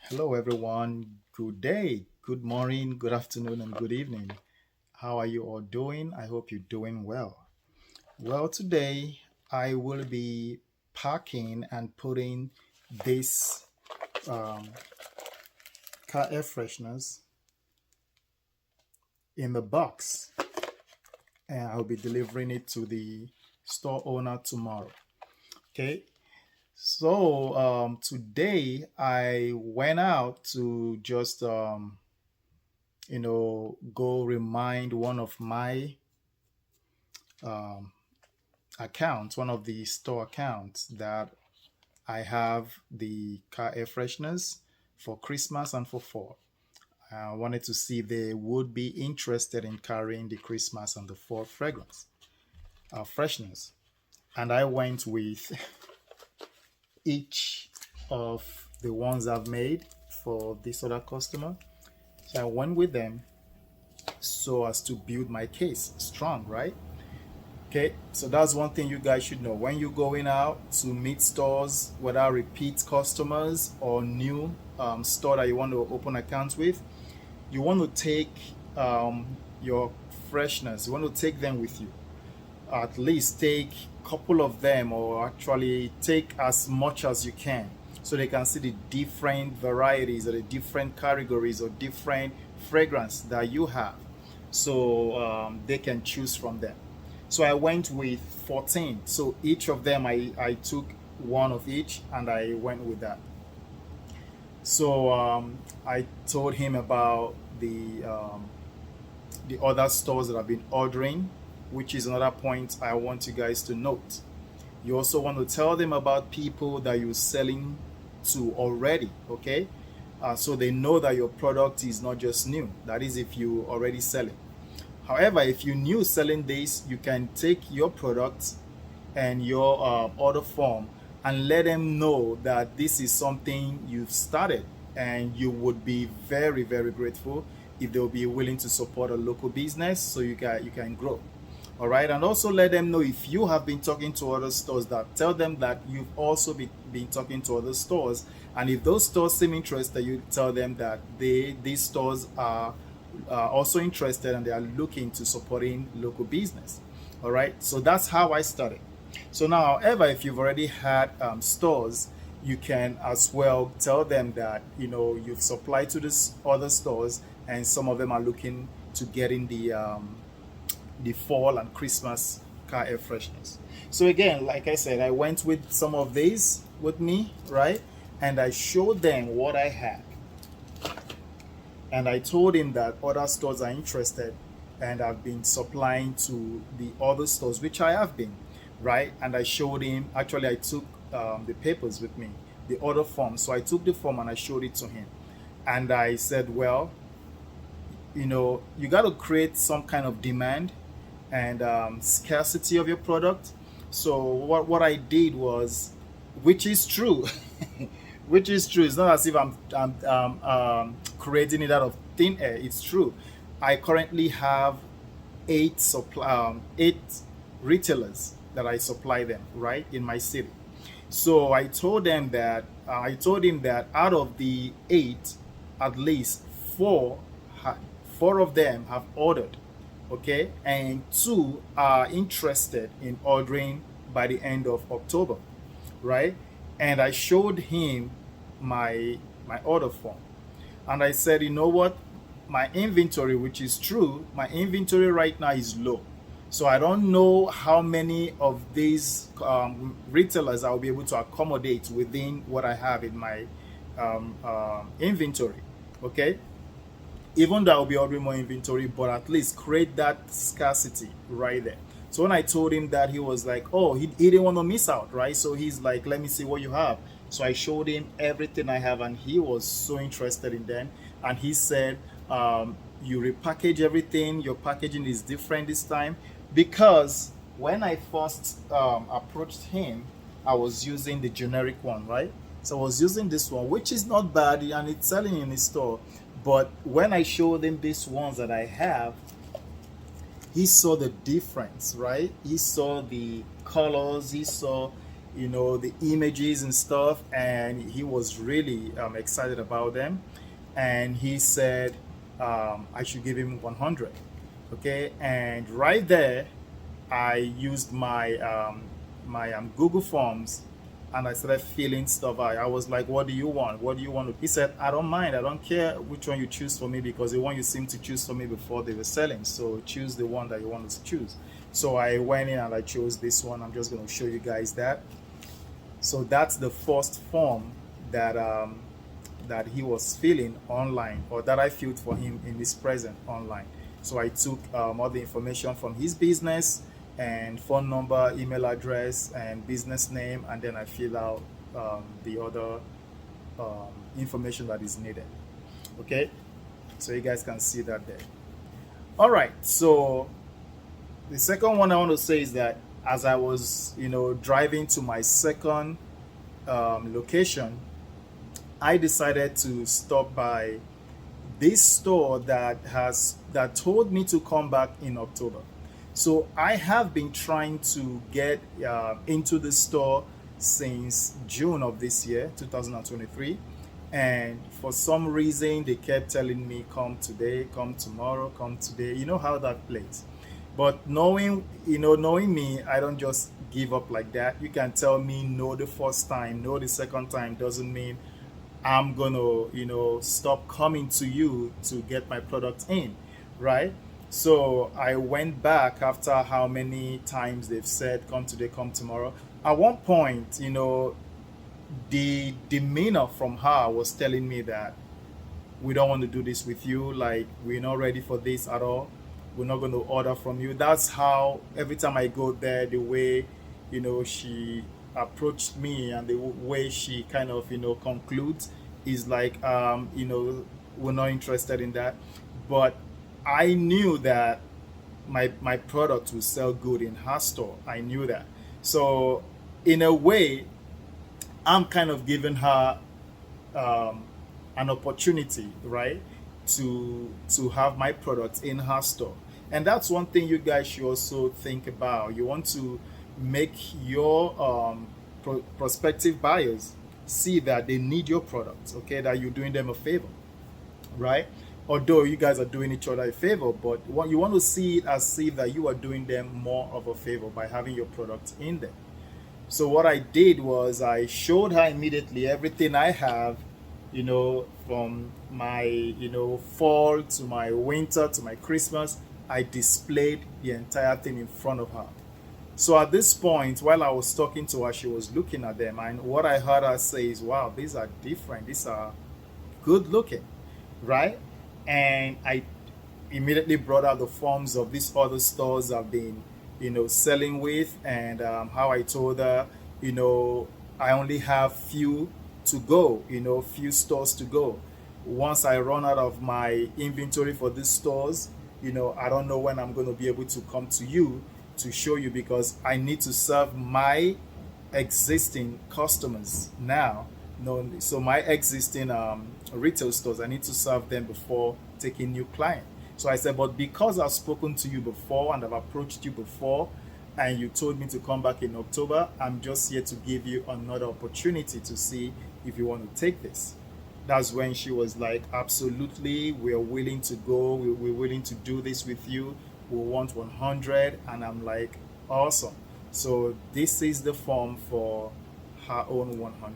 Hello, everyone. Good day, good morning, good afternoon, and good evening. How are you all doing? I hope you're doing well. Well, today I will be packing and putting this um, car air fresheners in the box, and I'll be delivering it to the store owner tomorrow. Okay. So today I went out to just go remind one of my um, accounts, one of the store accounts that I have the car air fresheners for Christmas and for fall. I wanted to see if they would be interested in carrying the Christmas and the fall fragrance, freshness. And I went with each of the ones I've made for this other customer. So I went with them so as to build my case strong, right? Okay, so that's one thing you guys should know. When you're going out to meet stores, whether repeat customers or new store that you want to open accounts with, you want to take your freshness, you want to take them with you. At least take a couple of them, or actually take as much as you can, so they can see the different varieties or the different categories or different fragrance that you have, so they can choose from them. So I went with 14. So each of them, I took one of each and I went with that. So I told him about the other stores that I've been ordering, which is another point I want you guys to note. You also want to tell them about people that you're selling to already, okay? So they know that your product is not just new. That is, if you already sell it. However, if you're new selling this, you can take your product and your order form and let them know that this is something you've started, and you would be very, very grateful if they'll be willing to support a local business so you can grow. All right, and also let them know, if you have been talking to other stores, that tell them that you've also been talking to other stores, and if those stores seem interested, you tell them that these stores are also interested and they are looking to supporting local business. All right, so that's how I started. So now, however, if you've already had stores, you can as well tell them that you've supplied to these other stores, and some of them are looking to get in the fall and Christmas car air freshness. So again, like I said, I went with some of these with me, right? And I showed them what I had. And I told him that other stores are interested, and I've been supplying to the other stores, which I have been, right? And I showed him, actually, I took the papers with me, the order form. So I took the form and I showed it to him. And I said, well, you got to create some kind of demand and scarcity of your product. So what I did was, which is true, which is true. It's not as if I'm creating it out of thin air. It's true. I currently have eight retailers that I supply them, right, in my city. So I told him that out of the eight, at least four of them have ordered, okay, and two are interested in ordering by the end of October, right? And I showed him my order form, and I said, you know what, my inventory, which is true, my inventory right now is low. So I don't know how many of these retailers I'll be able to accommodate within what I have in my inventory. Okay, even though I'll be ordering more inventory, but at least create that scarcity right there. So when I told him that, he was like, oh, he didn't want to miss out, right? So he's like, let me see what you have. So I showed him everything I have, and he was so interested in them. And he said, you repackage everything, your packaging is different this time. Because when I first approached him, I was using the generic one, right? So I was using this one, which is not bad, and it's selling in the store. But when I showed him these ones that I have, he saw the difference, right? He saw the colors, he saw, the images and stuff, and he was really excited about them. And he said I should give him 100. Okay, and right there, I used my Google Forms, and I started filling stuff out. I was like, "What do you want? What do you want?" He said, "I don't mind. I don't care which one you choose for me, because the one you seem to choose for me before, they were selling. So choose the one that you want to choose." So I went in and I chose this one. I'm just going to show you guys that. So that's the first form that that he was filling online, or that I filled for him in his present online. So I took all the information from his business, and phone number, email address, and business name, and then I fill out the other information that is needed. Okay, so you guys can see that there. All right, so the second one I want to say is that as I was, driving to my second location, I decided to stop by this store that told me to come back in October. So I have been trying to get into the store since June of this year, 2023. And for some reason, they kept telling me, come today, come tomorrow, come today. You know how that plays. But knowing me, I don't just give up like that. You can tell me no the first time, no the second time, doesn't mean I'm gonna, stop coming to you to get my product in, right? So I went back after how many times they've said, come today, come tomorrow. At one point, the demeanor from her was telling me that we don't want to do this with you. Like, we're not ready for this at all. We're not going to order from you. That's how every time I go there, the way, she approached me, and the way she kind of, concludes is like, we're not interested in that. But I knew that my product will sell good in her store. I knew that. So in a way, I'm kind of giving her an opportunity, right, to have my product in her store. And that's one thing you guys should also think about. You want to make your prospective buyers see that they need your product, okay, that you're doing them a favor, right? Although you guys are doing each other a favor, but what you want to see it as if that you are doing them more of a favor by having your product in there. So what I did was I showed her immediately everything I have, from my, fall to my winter to my Christmas. I displayed the entire thing in front of her. So at this point, while I was talking to her, she was looking at them. And what I heard her say is, wow, these are different. These are good looking, right? And I immediately brought out the forms of these other stores I've been, selling with, and how I told her, I only have few to go, few stores to go. Once I run out of my inventory for these stores, I don't know when I'm going to be able to come to you to show you, because I need to serve my existing customers now. So my existing retail stores, I need to serve them before taking new clients. So I said, but because I've spoken to you before and I've approached you before, and you told me to come back in October, I'm just here to give you another opportunity to see if you want to take this. That's when she was like, absolutely, we're willing to go. We're willing to do this with you. We want 100. And I'm like, awesome. So this is the form for her own 100.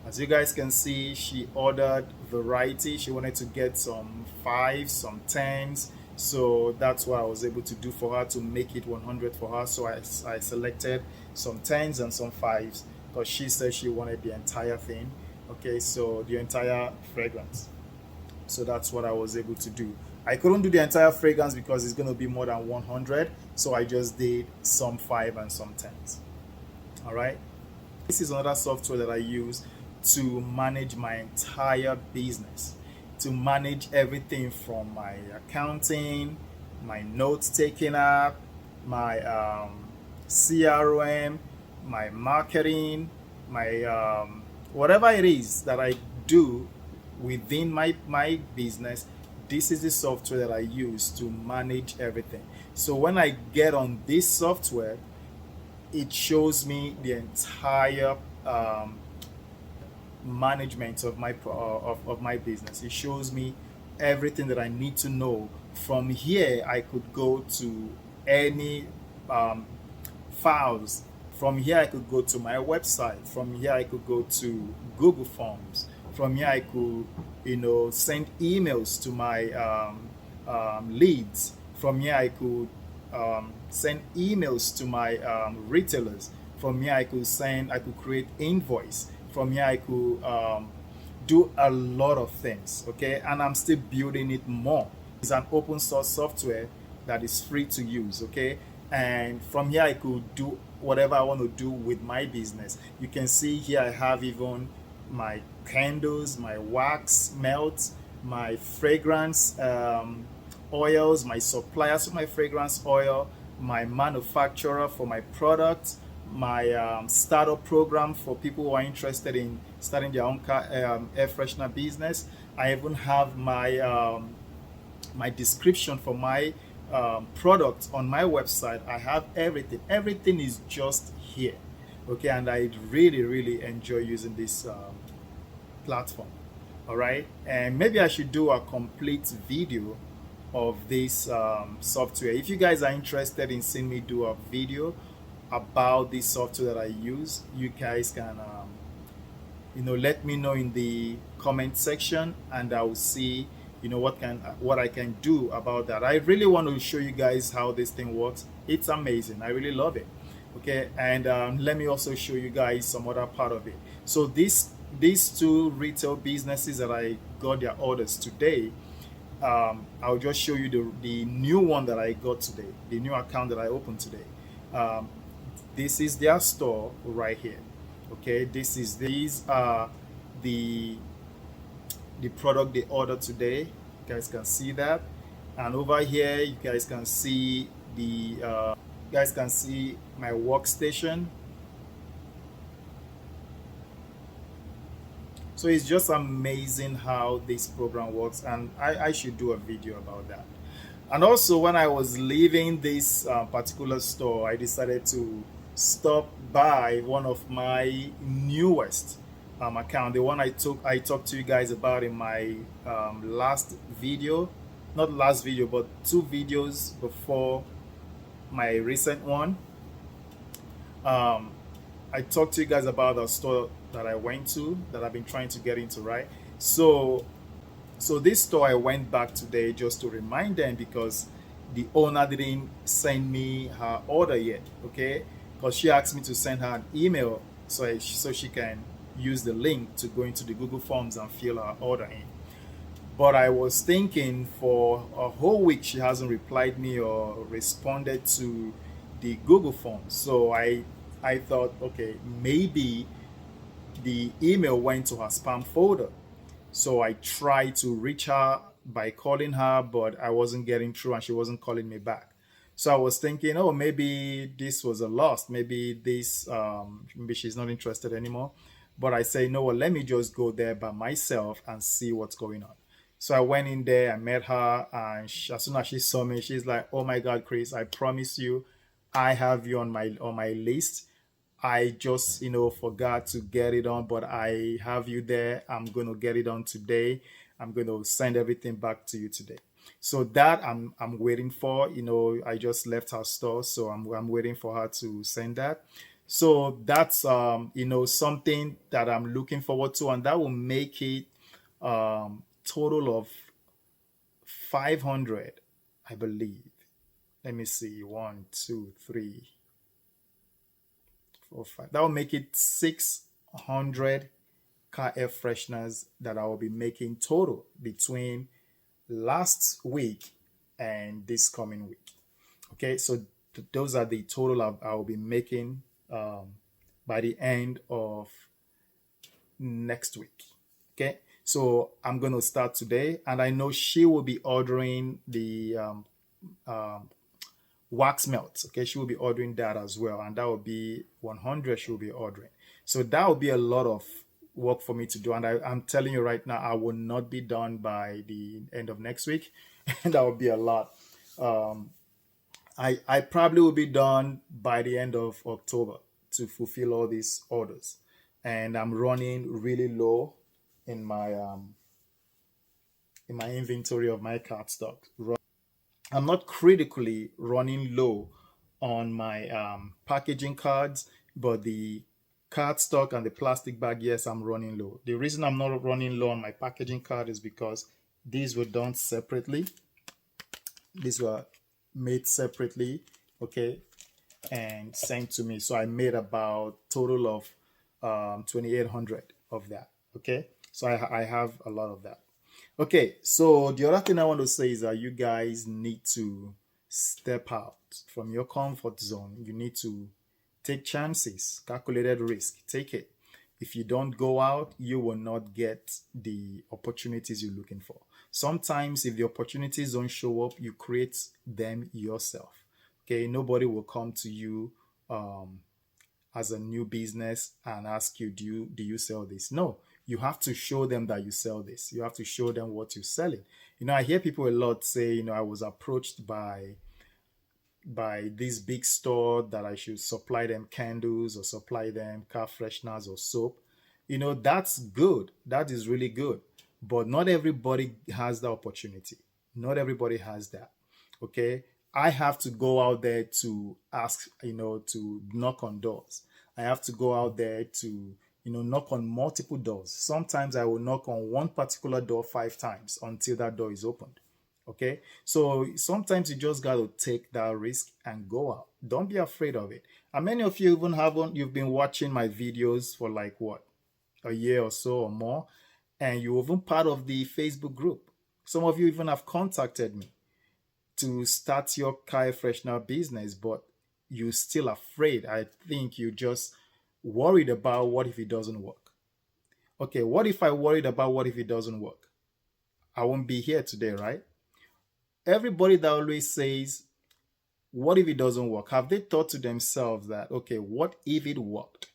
As you guys can see, she ordered variety. She wanted to get some 5s, some 10s. So that's what I was able to do for her to make it 100 for her. So I selected some 10s and some 5s, because she said she wanted the entire thing. Okay, so the entire fragrance. So that's what I was able to do. I couldn't do the entire fragrance because it's going to be more than 100. So I just did some 5 and some 10s. All right. This is another software that I use to manage my entire business, to manage everything from my accounting, my note-taking app, my CRM, my marketing, my whatever it is that I do within my business. This is the software that I use to manage everything. So when I get on this software, it shows me the entire management of of my business. It shows me everything that I need to know. From here, I could go to any um, files. From here, I could go to my website. From here, I could go to Google Forms. From here, I could, send emails to my leads. From here, I could send emails to my retailers. From here, I could create invoice. From here, I could do a lot of things. Okay, and I'm still building it more. It's an open source software that is free to use. Okay, and from here, I could do whatever I want to do with my business. You can see here I have even my candles, my wax melts, my fragrance oils, my suppliers for my fragrance oil, my manufacturer for my product, my startup program for people who are interested in starting their own air freshener business. I even have my description for my product on my website. I have everything. Everything is just here. Okay, and I really, really enjoy using this platform. All right, and maybe I should do a complete video of this software. If you guys are interested in seeing me do a video about this software that I use, you guys can let me know in the comment section, and I will see what I can do about that. I really want to show you guys how this thing works. It's amazing. I really love it. Okay, and let me also show you guys some other part of it. So these two retail businesses that I got their orders today, I'll just show you the new one that I got today, the new account that I opened today. This is their store right here. Okay, these are the product they ordered today. You guys can see that, and over here you guys can see my workstation. So it's just amazing how this program works, and I should do a video about that. And also, when I was leaving this particular store, I decided to stop by one of my newest account, the one I talked to you guys about in my last video, not last video, but 2 videos before my recent one. I talked to you guys about a store that I went to, that I've been trying to get into, right? So this store, I went back today just to remind them, because the owner didn't send me her order yet. Okay, because she asked me to send her an email so she can use the link to go into the Google Forms and fill her order in. But I was thinking, for a whole week she hasn't replied me or responded to the Google Forms. So I thought, okay, maybe the email went to her spam folder. So I tried to reach her by calling her, but I wasn't getting through and she wasn't calling me back. So I was thinking, oh, maybe this was a loss. Maybe maybe she's not interested anymore. But I say, no, well, let me just go there by myself and see what's going on. So I went in there, I met her, and as soon as she saw me, she's like, oh my God, Chris, I promise you, I have you on my list. I just, forgot to get it on, but I have you there. I'm going to get it on today. I'm going to send everything back to you today. So that I'm waiting for. I just left her store, so I'm waiting for her to send that. So that's something that I'm looking forward to, and that will make it total of 500, I believe. Let me see. 1, 2, 3, 4, 5. That will make it 600 car air fresheners that I will be making total between last week and this coming week. Okay, so those are the total I will be making by the end of next week. Okay, so I'm going to start today, and I know she will be ordering the wax melts. Okay, she will be ordering that as well, and that will be 100 she will be ordering. So that will be a lot of work for me to do, and I'm telling you right now, I will not be done by the end of next week. And that will be a lot. I probably will be done by the end of October to fulfill all these orders. And I'm running really low in my inventory of my card stock. I'm not critically running low on my packaging cards, but the card stock and the plastic bag, yes, I'm running low. The reason I'm not running low on my packaging card is because these were done separately. These were made separately, okay, and sent to me. So I made about total of 2,800 of that, okay. So I have a lot of that. Okay, so the other thing I want to say is that you guys need to step out from your comfort zone. You need to take chances, calculated risk, take it. If you don't go out, you will not get the opportunities you're looking for. Sometimes, if the opportunities don't show up, you create them yourself. Okay, nobody will come to you um, as a new business and ask you, do you sell this? No, you have to show them that you sell this. You have to show them what you're selling. I hear people a lot say, I was approached by this big store that I should supply them candles or supply them car fresheners or soap. That's good. That is really good. But not everybody has the opportunity. Not everybody has that. Okay. I have to go out there to ask, to knock on doors. I have to go out there to, knock on multiple doors. Sometimes I will knock on one particular door 5 times until that door is opened. Okay. So sometimes you just got to take that risk and go out. Don't be afraid of it. And many of you even you've been watching my videos for like what, a year or so or more, and you're even part of the Facebook group. Some of you even have contacted me to start your car freshener business, but you're still afraid. I think you're just worried about what if it doesn't work. Okay, what if I worried about what if it doesn't work? I won't be here today, right? Everybody that always says, what if it doesn't work? Have they thought to themselves that, okay, what if it worked?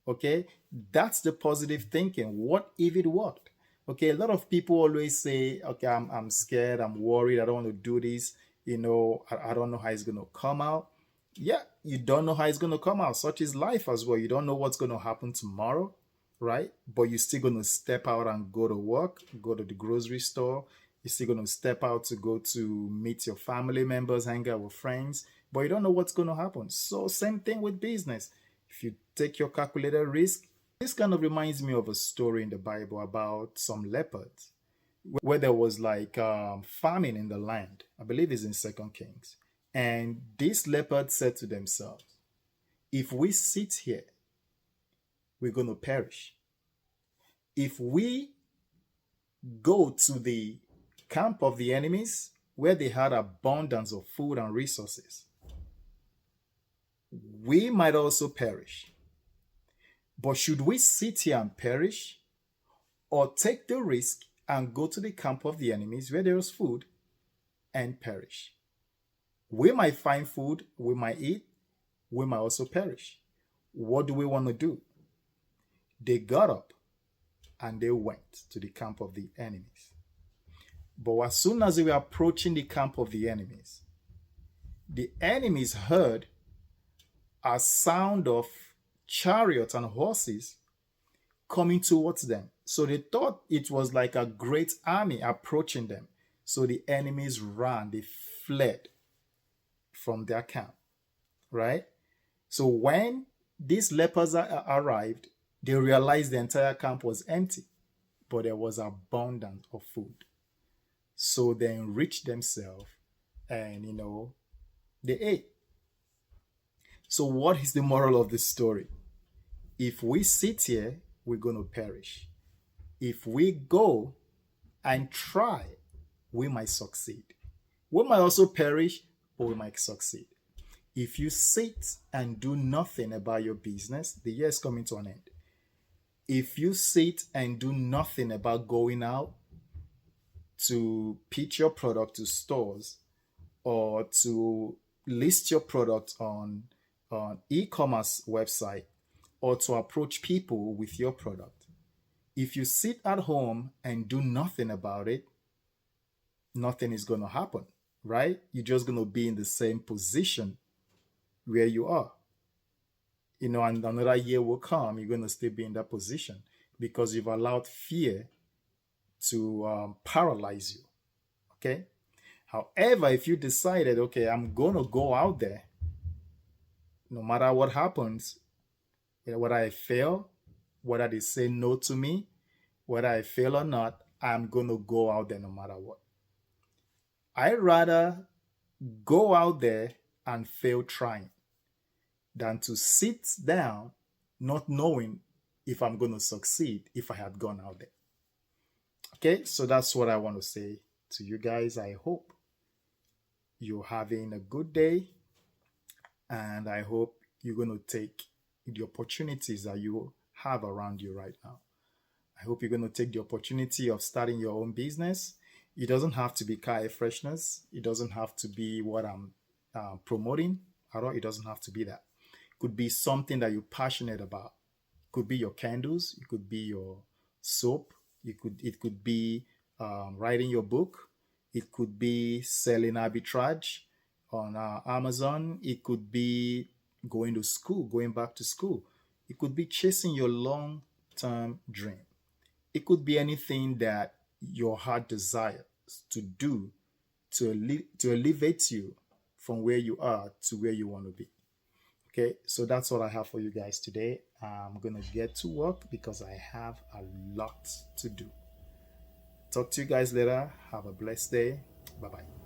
Okay, that's the positive thinking. What if it worked? Okay, a lot of people always say, okay, I'm scared, I'm worried, I don't want to do this. I don't know how it's going to come out. Yeah, you don't know how it's going to come out. Such is life as well. You don't know what's going to happen tomorrow, right? But you're still going to step out and go to work, go to the grocery store. You're still going to step out to go to meet your family members, hang out with friends, but you don't know what's going to happen. So same thing with business. If you take your calculated risk, this kind of reminds me of a story in the Bible about some leopards where there was like famine in the land. I believe it's in Second Kings. And these leopards said to themselves, if we sit here, we're going to perish. If we go to the camp of the enemies where they had abundance of food and resources, we might also perish. But should we sit here and perish, or take the risk and go to the camp of the enemies where there is food and perish? We might find food, we might eat, we might also perish. What do we want to do? They got up and they went to the camp of the enemies. But as soon as they were approaching the camp of the enemies heard a sound of chariots and horses coming towards them. So they thought it was like a great army approaching them. So the enemies ran, they fled from their camp, right? So when these lepers arrived, they realized the entire camp was empty, but there was abundance of food. So they enriched themselves and, they ate. So what is the moral of this story? If we sit here, we're going to perish. If we go and try, we might succeed. We might also perish, but we might succeed. If you sit and do nothing about your business, the year is coming to an end. If you sit and do nothing about going out to pitch your product to stores or to list your product on e-commerce website or to approach people with your product, if you sit at home and do nothing about it, nothing is going to happen. right? You're just going to be in the same position where you are. And another year will come, you're going to still be in that position because you've allowed fear to paralyze you. Okay. However, if you decided, okay, I'm going to go out there, no matter what happens, whether I fail, whether they say no to me, whether I fail or not, I'm going to go out there no matter what. I'd rather go out there and fail trying than to sit down not knowing if I'm going to succeed if I had gone out there. Okay, so that's what I want to say to you guys. I hope you're having a good day, and I hope you're going to take the opportunities that you have around you right now. I hope you're going to take the opportunity of starting your own business. It doesn't have to be car air freshness. It doesn't have to be what I'm promoting at all. It doesn't have to be that. It could be something that you're passionate about. It could be your candles. It could be your soap. It could be writing your book. It could be selling arbitrage on Amazon. It could be going to school, going back to school. It could be chasing your long term dream. It could be anything that your heart desires to do to elevate you from where you are to where you want to be. Okay, so that's what I have for you guys today. I'm gonna get to work because I have a lot to do. Talk to you guys later. Have a blessed day. Bye bye.